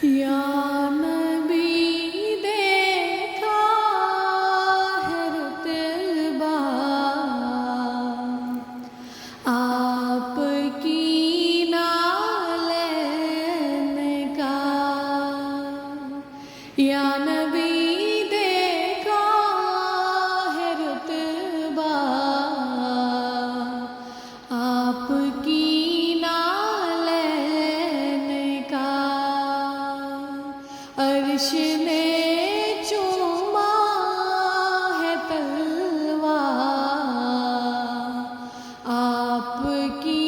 یا نبی دیکھا ہے رتبہ آپ کی نالین کا، یا نبی دیکھا ہے رتبہ آپ کی نالین کا، عرش نے چوما ہے تلوا آپ کی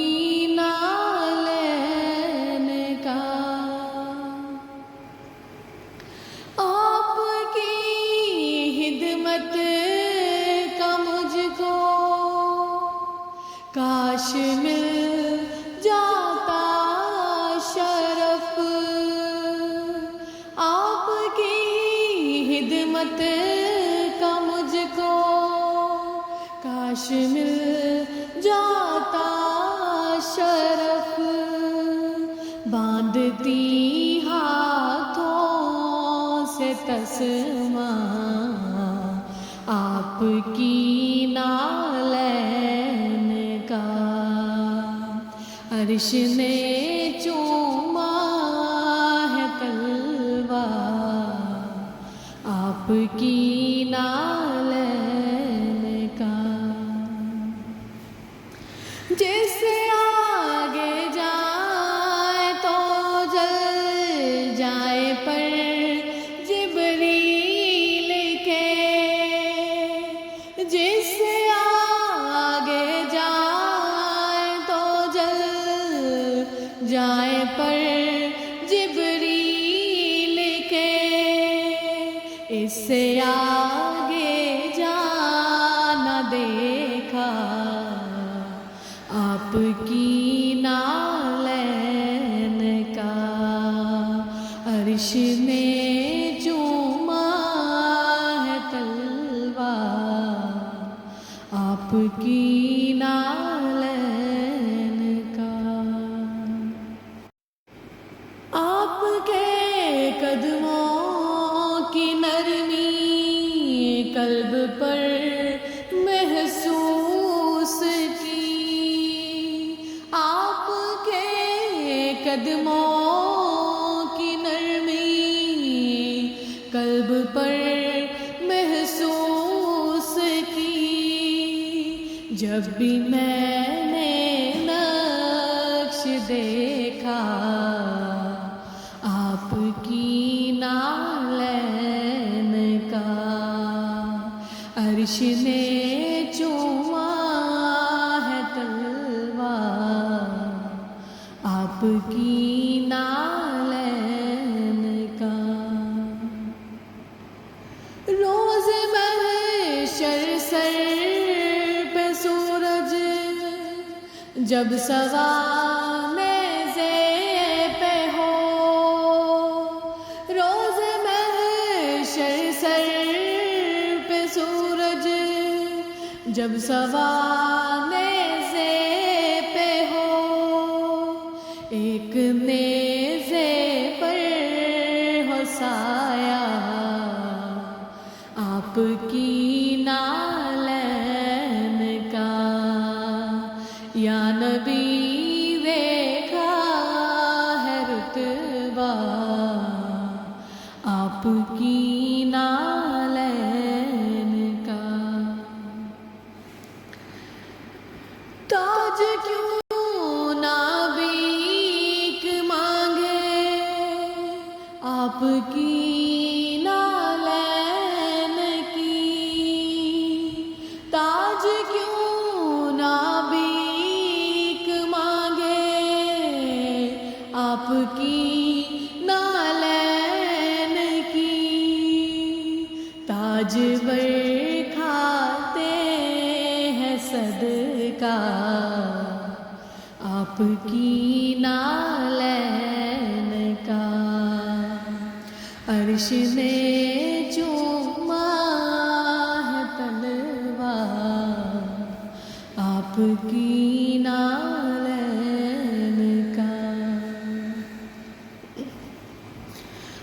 نالین کا، آپ کی خدمت کا مجھ کو کاش مل جاتا شرف، آپ کی خدمت کا مجھ کو کاش مل جاتا شرف، باندھتی ہاتھوں سے تسمہ آپ کی نالین کا، عرش نے چوما ہے تلوا آپ کی نالین کا، جیسے آگے جائے تو جل جائے پر جبریل کے، جیسے آگے جائے تو جل جائے پر جبریل کے، اس سے آگے جانا دیکھا آپ کی نالین کا، عرش نے چوما ہے تلوا آپ کی نالین کا، آپ کے قدموں کی نرمی قلب پر محسوس کی، آپ کے قدموں کی نرمی قلب پر محسوس کی، جب بھی میں نے نقش دیکھا آپ کی نالین کا، عرش نے چوما ہے تلوا آپ کی نالین کا، روز محشر سر پہ سورج جب سوانے پہ ہو، روز محشر سر پہ سورج جب سوانے پہ ہو، ایک نیزے پر ہو سایہ آپ کی نالین کا، یا نبی دیکھا ہے رتبہ آپ کی نالین کا، تاج کیوں نابیک مانگے آپ کی نالین کی، تاج کیوں نابیک مانگے آپ کی نالین کی، تاج بر کھاتے ہیں صدقہ آپ کی نالین کا، عرش نے چوما ہے تلوا آپ کی نالین کا،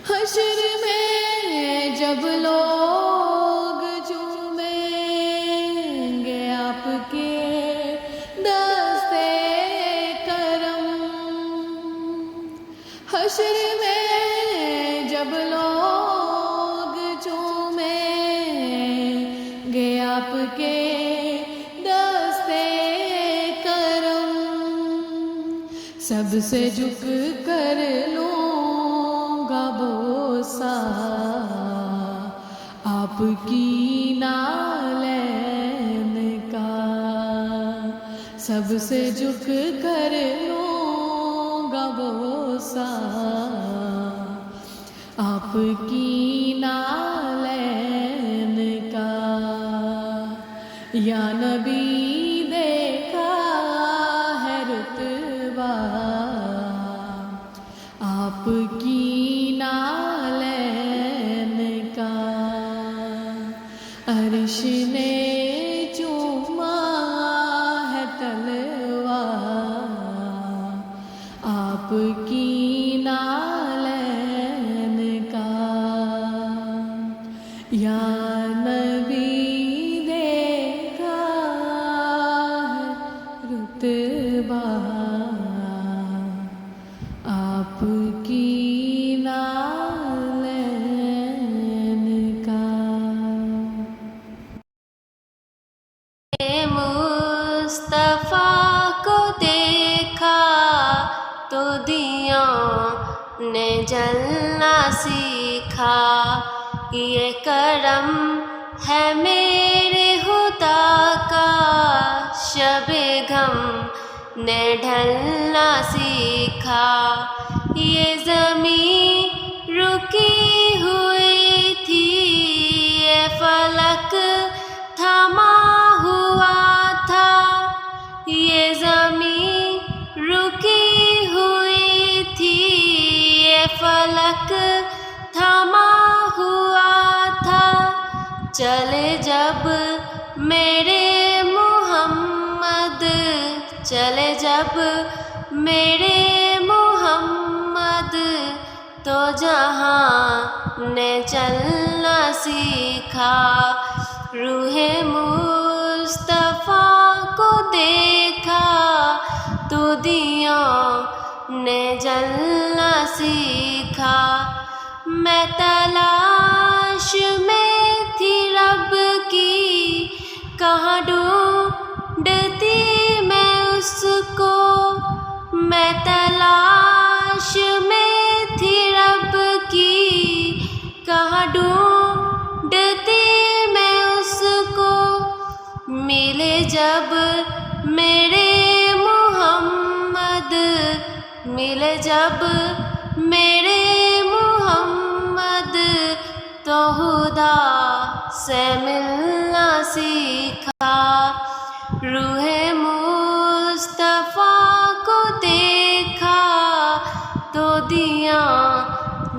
حشر میں جب لوگ جھومیں گے آپ کے دستے کرم، حشر میں جب لوگ جھومیں گے آپ کے دستے کرم، سب سے جھک کر لوں گا بوسہ آپ کی نالین کا، سب سے جھک کر لوں گا بوسہ آپ کی نالین کا، یا نبی دیکھا ہے رتبہ آپ کی نالین کا، عرش نے چوما ہے تلوا آپ کی نالین کا، یا نبی دیکھا ہے رتبہ آپ کی نالین کا۔ مصطفیٰ کو دیکھا تو دیوں نے جلنا سیکھا، یہ کرم ہے میرے خدا کا، شب غم نے ڈھلنا سیکھا، یہ زمین رکی ہوئی تھی، یہ فلک تھما ہوا تھا، یہ زمین رکی ہوئی تھی، یہ فلک تھما ہوا تھا، چلے جب میرے محمد، چلے جب میرے محمد، تو جہاں نے چلنا سیکھا، روح مصطفیٰ کو دیکھا تو دیوں نے جلنا سیکھا، میں تلاش میں تھی رب کی، کہاں ڈھونڈتی میں اس کو، میں تلاش میں تھی رب کی، کہاں ڈھونڈتی میں اس کو، ملے جب میرے محمد، ملے جب میرے محمد، تو خدا سے ملنا سیکھا، روح مصطفیٰ کو دیکھا تو دیوں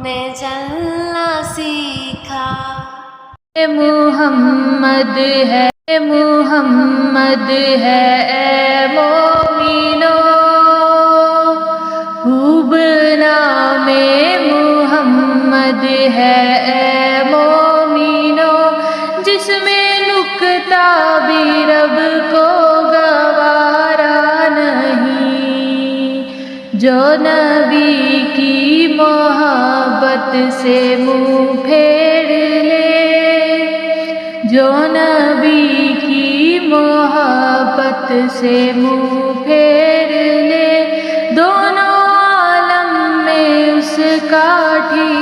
نے جلنا سیکھا، محمد ہے، محمد ہے اے مومنو، خوب نام محمد ہے اے مومنو، جس میں نکتہ بھی رب کو گوارا نہیں، جو نبی کی محبت سے منہ پھیر لے، جو نبی کی محبت سے منہ پھیر لے، دونوں عالم میں اس کا ٹھیک